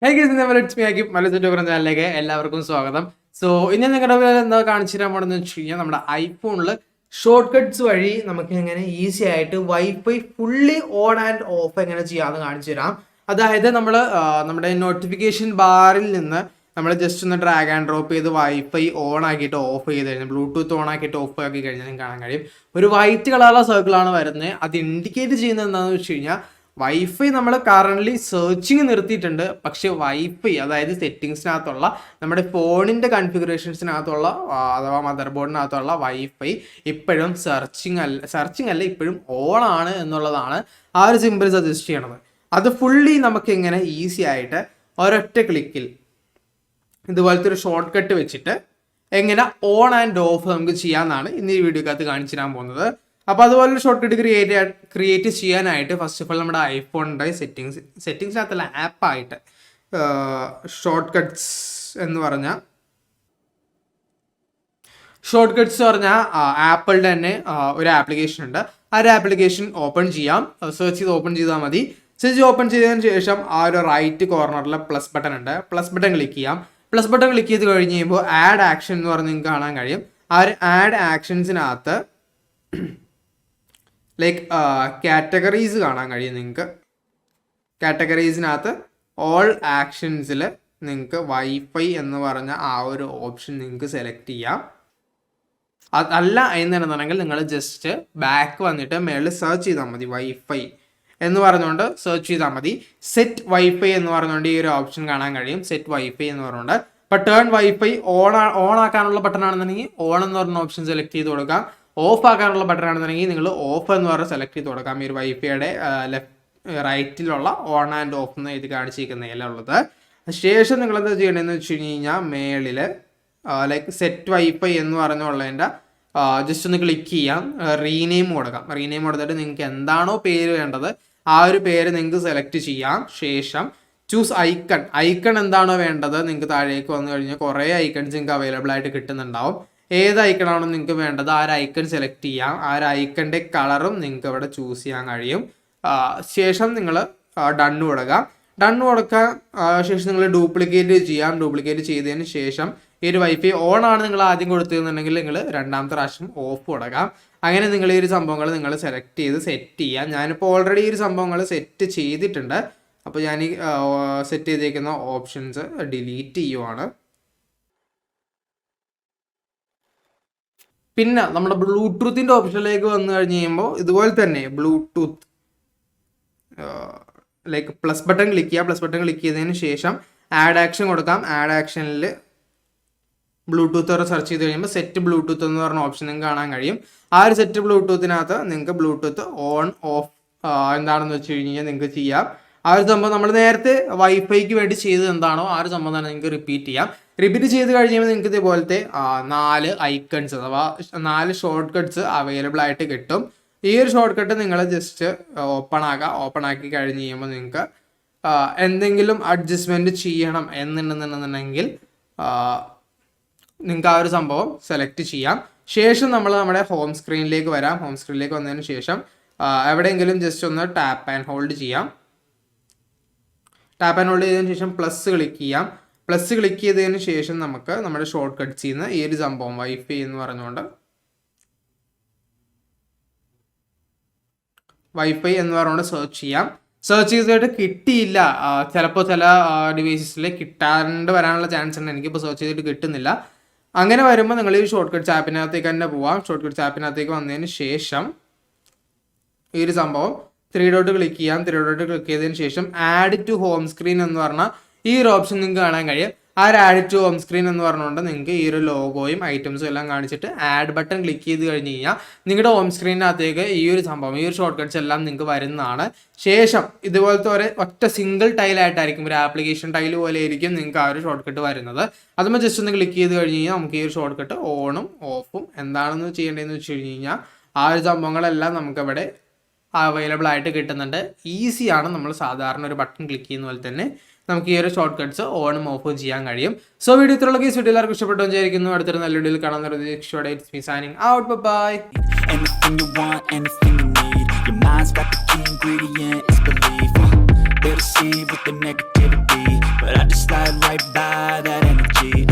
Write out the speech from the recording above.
ചാനലിലേക്ക് എല്ലാവർക്കും സ്വാഗതം. സോ ഇനി നിങ്ങളുടെ എന്താ കാണിച്ചു തരാൻ പോണെന്ന് വെച്ച് കഴിഞ്ഞാൽ നമ്മുടെ ഐഫോണിൽ ഷോർട്ട് കട്ട്സ് വഴി നമുക്ക് എങ്ങനെ ഈസി ആയിട്ട് wifi fully on and of എങ്ങനെ ചെയ്യാമെന്ന് കാണിച്ചു തരാം. അതായത് നമ്മൾ നമ്മുടെ നോട്ടിഫിക്കേഷൻ ബാറിൽ നിന്ന് നമ്മൾ ജസ്റ്റ് ഒന്ന് ഡ്രാഗ് ആൻഡ് ഡ്രോപ്പ് ചെയ്ത് വൈഫൈ ഓൺ ആക്കിയിട്ട് ഓഫ് ചെയ്ത് കഴിഞ്ഞാൽ ബ്ലൂടൂത്ത് ഓൺ ആക്കിയിട്ട് ഓഫ് ആക്കി കഴിഞ്ഞാൽ നിങ്ങൾക്ക് കാണാൻ കഴിയും ഒരു വൈറ്റ് കളറുള്ള സർക്കിളാണ് വരുന്നത്. അത് ഇൻഡിക്കേറ്റ് ചെയ്യുന്നത് എന്താണെന്ന് വെച്ച് കഴിഞ്ഞാൽ വൈഫൈ നമ്മൾ കറൻ്റ്ലി സെർച്ചിങ് നിർത്തിയിട്ടുണ്ട്. പക്ഷേ വൈഫൈ അതായത് സെറ്റിങ്സിനകത്തുള്ള നമ്മുടെ ഫോണിൻ്റെ കൺഫിഗറേഷൻസിനകത്തുള്ള അഥവാ മദർ ബോർഡിനകത്തുള്ള വൈഫൈ ഇപ്പോഴും സെർച്ചിങ് അല്ല ഇപ്പോഴും ഓൺ ആണ് എന്നുള്ളതാണ് ആ ഒരു സിമ്പിൾ സജസ്റ്റ് ചെയ്യണത്. അത് ഫുള്ളി നമുക്ക് എങ്ങനെ ഈസി ആയിട്ട് ഒരൊറ്റ ക്ലിക്കിൽ ഇതുപോലത്തെ ഒരു ഷോർട്ട് കട്ട് വെച്ചിട്ട് എങ്ങനെ ഓൺ ആൻഡ് ഓഫ് നമുക്ക് ചെയ്യാമെന്നാണ് ഇന്ന് ഈ വീഡിയോക്കകത്ത് കാണിച്ചു തരാൻ പോകുന്നത്. അപ്പോൾ അതുപോലെ ഷോർട്ട് കട്ട് ക്രിയേറ്റ് ചെയ്യാനായിട്ട് ഫസ്റ്റ് ഓഫ് ഓൾ നമ്മുടെ ഐഫോണിൻ്റെ സെറ്റിങ്സിനകത്തുള്ള ആപ്പായിട്ട് ഷോർട്ട് കട്ട്സ് പറഞ്ഞാൽ ആപ്പിളുടെ തന്നെ ഒരു ആപ്ലിക്കേഷൻ ഉണ്ട്. ആ ഒരു ആപ്ലിക്കേഷൻ ഓപ്പൺ ചെയ്യാം. സെർച്ച് ചെയ്ത് ഓപ്പൺ ചെയ്താൽ മതി. ഓപ്പൺ ചെയ്തതിന് ശേഷം ആ ഒരു റൈറ്റ് കോർണറിൽ പ്ലസ് ബട്ടൺ ഉണ്ട്. പ്ലസ് ബട്ടൺ ക്ലിക്ക് ചെയ്യാം. പ്ലസ് ബട്ടൺ ക്ലിക്ക് ചെയ്ത് കഴിഞ്ഞ് കഴിയുമ്പോൾ ആഡ് ആക്ഷൻ എന്ന് പറഞ്ഞ് നിങ്ങൾക്ക് കാണാൻ കഴിയും. ആ ഒരു ആഡ് ആക്ഷൻസിനകത്ത് ലൈക്ക് കാറ്റഗറീസ് കാണാൻ കഴിയും നിങ്ങൾക്ക്. കാറ്റഗറീസിനകത്ത് ഓൾ ആക്ഷൻസിൽ നിങ്ങൾക്ക് വൈഫൈ എന്ന് പറഞ്ഞ ആ ഒരു ഓപ്ഷൻ നിങ്ങൾക്ക് സെലക്ട് ചെയ്യാം. അതല്ല എന്നുണ്ടെന്നുണ്ടെങ്കിൽ നിങ്ങൾ ജസ്റ്റ് ബാക്ക് വന്നിട്ട് മേളിൽ സെർച്ച് ചെയ്താൽ മതി. വൈഫൈ എന്ന് പറഞ്ഞുകൊണ്ട് സെർച്ച് ചെയ്താൽ മതി. സെറ്റ് വൈഫൈ എന്ന് പറഞ്ഞുകൊണ്ട് ഈ ഒരു ഓപ്ഷൻ കാണാൻ കഴിയും. സെറ്റ് വൈഫൈ എന്ന് പറഞ്ഞുകൊണ്ട് ഇപ്പോൾ ടേൺ വൈഫൈ ഓൺ ആക്കാനുള്ള ബട്ടൺ ആണെന്നുണ്ടെങ്കിൽ ഓൺ എന്ന് പറഞ്ഞ ഓപ്ഷൻ സെലക്ട് ചെയ്ത് കൊടുക്കാം. ഓഫ് ആക്കാനുള്ള ബട്ടൺ ആണെന്നുണ്ടെങ്കിൽ നിങ്ങൾ ഓഫ് എന്ന് പറഞ്ഞ് സെലക്ട് ചെയ്ത് കൊടുക്കാം. ഈ ഒരു വൈഫൈയുടെ റൈറ്റിലുള്ള ഓൺ ആൻഡ് ഓഫ് എന്ന് ഇത് കാണിച്ചിരിക്കുന്നതല്ല ഉള്ളത്. ശേഷം നിങ്ങൾ എന്താ ചെയ്യേണ്ടതെന്ന് വെച്ച് കഴിഞ്ഞാൽ മേളിൽ ലൈക്ക് സെറ്റ് വൈഫൈ എന്ന് പറഞ്ഞുള്ളതിൻ്റെ ജസ്റ്റ് ഒന്ന് ക്ലിക്ക് ചെയ്യാം. റീനെയിം കൊടുക്കാം. റീനെയിം കൊടുത്തിട്ട് നിങ്ങൾക്ക് എന്താണോ പേര് വേണ്ടത് ആ ഒരു പേര് നിങ്ങൾക്ക് സെലക്ട് ചെയ്യാം. ശേഷം ചൂസ് ഐക്കൺ എന്താണോ വേണ്ടത് നിങ്ങൾക്ക് താഴേക്ക് വന്നു കഴിഞ്ഞാൽ കുറേ ഐക്കൺസ് നിങ്ങൾക്ക് അവൈലബിൾ ആയിട്ട് കിട്ടുന്നുണ്ടാവും. ഏത് ഐക്കണാണോ നിങ്ങൾക്ക് വേണ്ടത് ആ ഒരു ഐക്കൺ സെലക്ട് ചെയ്യാം. ആ ഒരു ഐക്കണിൻ്റെ കളറും നിങ്ങൾക്ക് ഇവിടെ ചൂസ് ചെയ്യാൻ കഴിയും. ശേഷം നിങ്ങൾ ഡണ്ണ് കൊടുക്കാം. ഡണ്ണ് കൊടുക്കാൻ ശേഷം നിങ്ങൾ ഡ്യൂപ്ലിക്കേറ്റ് ചെയ്യാം. ഡ്യൂപ്ലിക്കേറ്റ് ചെയ്തതിന് ശേഷം ഈ ഒരു വൈഫൈ ഓൺ ആണ് നിങ്ങൾ ആദ്യം കൊടുത്തിരുന്നുണ്ടെങ്കിൽ നിങ്ങൾ രണ്ടാമത്തെ പ്രാവശ്യം ഓഫ് കൊടുക്കാം. അങ്ങനെ നിങ്ങൾ ഈ ഒരു സംഭവങ്ങൾ നിങ്ങൾ സെലക്ട് ചെയ്ത് സെറ്റ് ചെയ്യാം. ഞാനിപ്പോൾ ഓൾറെഡി ഈ ഒരു സംഭവങ്ങൾ സെറ്റ് ചെയ്തിട്ടുണ്ട്. അപ്പോൾ ഞാൻ ഈ സെറ്റ് ചെയ്തേക്കുന്ന ഓപ്ഷൻസ് ഡിലീറ്റ് ചെയ്യുവാണ്. പിന്നെ നമ്മുടെ ബ്ലൂടൂത്തിൻ്റെ ഓപ്ഷനിലേക്ക് വന്നു കഴിഞ്ഞ് കഴിയുമ്പോൾ ഇതുപോലെ തന്നെ Bluetooth like plus button click ചെയ്യുക. പ്ലസ് ബട്ടൺ ക്ലിക്ക് ചെയ്തതിന് ശേഷം ആഡ് ആക്ഷൻ കൊടുക്കാം. ആഡ് ആക്ഷനിൽ ബ്ലൂടൂത്ത് വരെ സെർച്ച് ചെയ്ത് കഴിയുമ്പോൾ സെറ്റ് ബ്ലൂടൂത്ത് എന്ന് പറഞ്ഞ ഓപ്ഷൻ നിങ്ങൾക്ക് കാണാൻ കഴിയും. ആ ഒരു സെറ്റ് ബ്ലൂടൂത്തിനകത്ത് നിങ്ങൾക്ക് ബ്ലൂടൂത്ത് ഓൺ ഓഫ് എന്താണെന്ന് വെച്ച് കഴിഞ്ഞാൽ നിങ്ങൾക്ക് ചെയ്യാം. ആ ഒരു സംഭവം നമ്മൾ നേരത്തെ വൈഫൈക്ക് വേണ്ടി ചെയ്തത് എന്താണോ ആ ഒരു സംഭവം തന്നെ നിങ്ങൾക്ക് റിപ്പീറ്റ് ചെയ്യാം. റിപ്പീറ്റ് ചെയ്ത് കഴിയുമ്പോൾ നിങ്ങൾക്ക് ഇതേപോലത്തെ 4 ഐക്കൺസ് അഥവാ 4 ഷോർട്ട് കട്ട്സ് അവൈലബിൾ ആയിട്ട് കിട്ടും. ഈ ഒരു ഷോർട്ട് കട്ട് നിങ്ങൾ ജസ്റ്റ് ഓപ്പൺ ആക്കി കഴിഞ്ഞ് കഴിയുമ്പോൾ നിങ്ങൾക്ക് എന്തെങ്കിലും അഡ്ജസ്റ്റ്മെൻറ്റ് ചെയ്യണം എന്നുണ്ടെന്നുണ്ടെന്നുണ്ടെങ്കിൽ നിങ്ങൾക്ക് ആ ഒരു സംഭവം സെലക്ട് ചെയ്യാം. ശേഷം നമ്മൾ നമ്മുടെ ഹോം സ്ക്രീനിലേക്ക് വരാം. ഹോം സ്ക്രീനിലേക്ക് വന്നതിന് ശേഷം എവിടെയെങ്കിലും ജസ്റ്റ് ഒന്ന് ടാപ്പ് ആൻഡ് ഹോൾഡ് ചെയ്യാം. ടാപ്പ് ആൻഡ് ഹോൾഡ് ചെയ്തതിന് ശേഷം പ്ലസ് ക്ലിക്ക് ചെയ്യാം. പ്ലസ് ക്ലിക്ക് ചെയ്തതിന് ശേഷം നമുക്ക് നമ്മുടെ ഷോർട്ട് കട്ട്സ് ചെയ്യുന്ന ഈ ഒരു സംഭവം വൈഫൈ എന്ന് പറഞ്ഞുകൊണ്ട് സെർച്ച് ചെയ്യാം. സെർച്ച് ചെയ്തിട്ട് കിട്ടിയില്ല. ചിലപ്പോൾ ചില ഡിവൈസസിൽ കിട്ടാണ്ട് വരാനുള്ള ചാൻസ് ഉണ്ട്. എനിക്കിപ്പോൾ സെർച്ച് ചെയ്തിട്ട് കിട്ടുന്നില്ല. അങ്ങനെ വരുമ്പോൾ നിങ്ങൾ ഈ ഷോർട്ട് കട്ട്സ് ആപ്പിനകത്തേക്ക് തന്നെ പോവാം. ഷോർട്ട് കട്ട്സ് ആപ്പിനകത്തേക്ക് വന്നതിന് ശേഷം ഈ ഒരു സംഭവം 3 ഡോട്ട് ക്ലിക്ക് ചെയ്യാം. 3 ഡോട്ട് ക്ലിക്ക് ചെയ്തതിന് ശേഷം ആഡ് ടു ഹോം സ്ക്രീൻ എന്ന് പറഞ്ഞാൽ ഈ ഒരു ഓപ്ഷൻ നിങ്ങൾക്ക് കാണാൻ കഴിയും. ആ ഒരു ആഡ് ടു ഹോം സ്ക്രീൻ എന്ന് പറഞ്ഞുകൊണ്ട് നിങ്ങൾക്ക് ഈ ഒരു ലോഗോയും ഐറ്റംസും എല്ലാം കാണിച്ചിട്ട് ആഡ് ബട്ടൺ ക്ലിക്ക് ചെയ്ത് കഴിഞ്ഞ് കഴിഞ്ഞാൽ നിങ്ങളുടെ ഹോം സ്ക്രീനകത്തേക്ക് ഈ ഒരു സംഭവം ഈ ഒരു ഷോർട്ട് കട്ട്സ് എല്ലാം നിങ്ങൾക്ക് വരുന്നതാണ്. ശേഷം ഇതുപോലത്തെ ഒറ്റ സിംഗിൾ ടൈലായിട്ടായിരിക്കും ഒരു ആപ്ലിക്കേഷൻ ടൈൽ പോലെ ആയിരിക്കും നിങ്ങൾക്ക് ആ ഒരു ഷോർട്ട് കട്ട് വരുന്നത്. അതുമ്പോൾ ജസ്റ്റ് ഒന്ന് ക്ലിക്ക് ചെയ്ത് കഴിഞ്ഞ് കഴിഞ്ഞാൽ നമുക്ക് ഈ ഒരു ഷോർട്ട് കട്ട് ഓണും ഓഫും എന്താണെന്ന് ചെയ്യേണ്ടതെന്ന് വെച്ച് കഴിഞ്ഞ് കഴിഞ്ഞാൽ ആ ഒരു സംഭവങ്ങളെല്ലാം നമുക്കവിടെ അവൈലബിൾ ആയിട്ട് കിട്ടുന്നുണ്ട്. ഈസിയാണ്. നമ്മൾ സാധാരണ ഒരു ബട്ടൺ ക്ലിക്ക് ചെയ്യുന്ന പോലെ തന്നെ നമുക്ക് ഈ ഒരു ഷോർട്ട് കട്ട്സ് ഓണും ഓഫും ചെയ്യാൻ കഴിയും. സോ വീഡിയോ ഇത്രയുള്ള കേസ് വീഡിയോ എല്ലാവർക്കും ഇഷ്ടപ്പെട്ടു വിചാരിക്കുന്നു. അടുത്തൊരു നല്ല വീഡിയോയിൽ കാണാൻ പ്രതീക്ഷയോടെ it's me signing out. Bye. Anything you want, anything you need, your mind's got the key ingredient, it's belief. They deceive with the negativity, but right back.